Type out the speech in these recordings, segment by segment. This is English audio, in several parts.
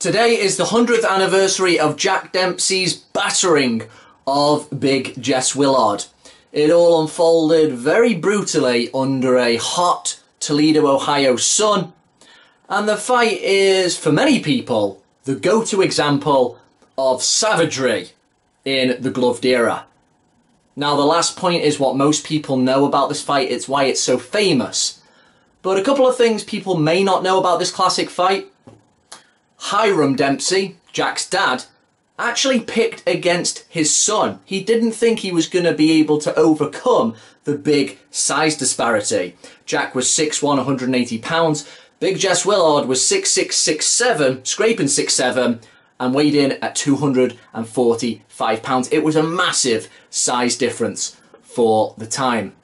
Today is the 100th anniversary of Jack Dempsey's battering of Big Jess Willard. It all unfolded very brutally under a hot Toledo, Ohio sun, and the fight is, for many people, the go-to example of savagery in the gloved era. Now, the last point is what most people know about this fight. It's why it's so famous. But a couple of things people may not know about this classic fight. Hiram Dempsey, Jack's dad, actually picked against his son. He didn't think he was going to be able to overcome the big size disparity. Jack was 6'1", 180 pounds. Big Jess Willard was 6'6", 6'7", scraping 6'7", and weighed in at 245 pounds. It was a massive size difference for the time.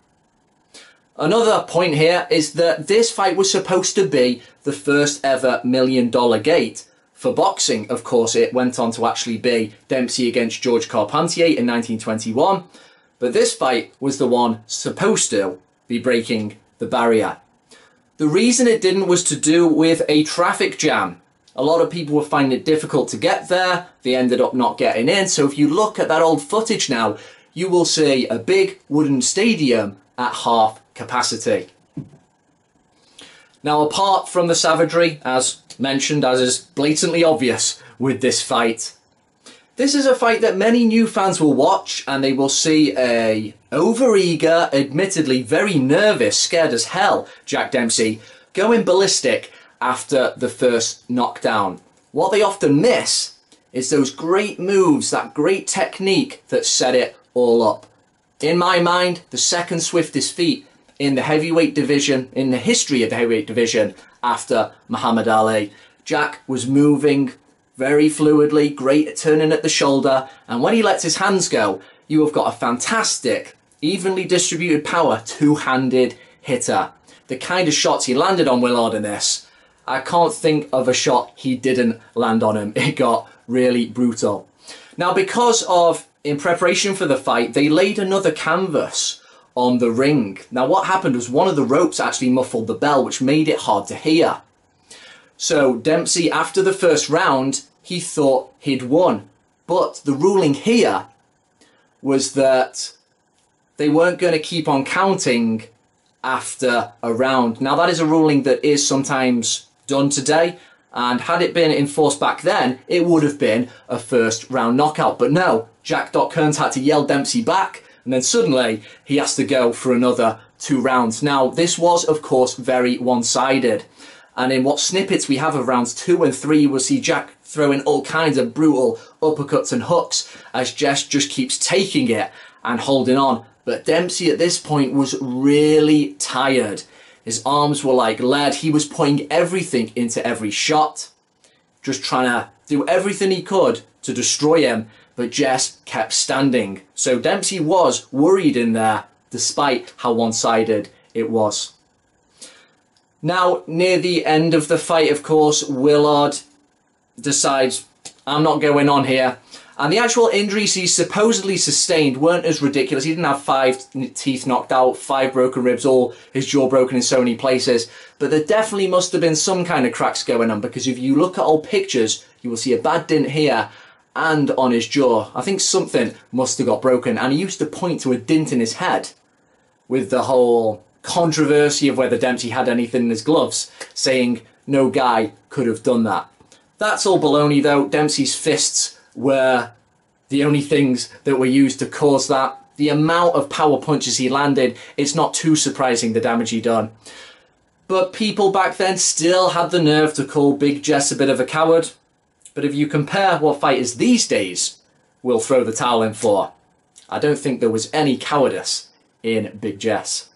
Another point here is that this fight was supposed to be the first ever $1 million gate for boxing. Of course, it went on to actually be Dempsey against George Carpentier in 1921. But this fight was the one supposed to be breaking the barrier. The reason it didn't was to do with a traffic jam. A lot of people were finding it difficult to get there. They ended up not getting in. So if you look at that old footage now, you will see a big wooden stadium at half capacity. Now, apart from the savagery, as mentioned, as is blatantly obvious with this fight, this is a fight that many new fans will watch and they will see a overeager, admittedly very nervous, scared as hell Jack Dempsey going ballistic after the first knockdown. What they often miss is those great moves, that great technique that set it all up. In my mind, the second swiftest feat in the heavyweight division, in the history of the heavyweight division, after Muhammad Ali. Jack was moving very fluidly, great at turning at the shoulder, and when he lets his hands go, you have got a fantastic, evenly distributed power, two-handed hitter. The kind of shots he landed on Willard in this, I can't think of a shot he didn't land on him. It got really brutal. Now, because of, in preparation for the fight, they laid another canvas on the ring. Now, what happened was one of the ropes actually muffled the bell, which made it hard to hear. So Dempsey, after the first round, he thought he'd won. But the ruling here was that they weren't going to keep on counting after a round. Now, that is a ruling that is sometimes done today, and had it been enforced back then, it would have been a first round knockout. But no, Jack Doc Kearns had to yell Dempsey back, and then suddenly he has to go for another 2 rounds. Now, this was, of course, very one-sided. And in what snippets we have of rounds 2 and 3, you will see Jack throwing all kinds of brutal uppercuts and hooks as Jess just keeps taking it and holding on. But Dempsey at this point was really tired. His arms were like lead. He was putting everything into every shot, just trying to do everything he could to destroy him. But Jess kept standing. So Dempsey was worried in there, despite how one-sided it was. Now, near the end of the fight, of course, Willard decides, I'm not going on here. And the actual injuries he supposedly sustained weren't as ridiculous. He didn't have 5 teeth knocked out, 5 broken ribs, all his jaw broken in so many places. But there definitely must have been some kind of cracks going on, because if you look at old pictures, you will see a bad dent here and on his jaw. I think something must have got broken. And he used to point to a dent in his head with the whole controversy of whether Dempsey had anything in his gloves, saying no guy could have done that. That's all baloney though. Dempsey's fists were the only things that were used to cause that. The amount of power punches he landed, it's not too surprising the damage he done. But people back then still had the nerve to call Big Jess a bit of a coward. But if you compare what fighters these days will throw the towel in for, I don't think there was any cowardice in Big Jess.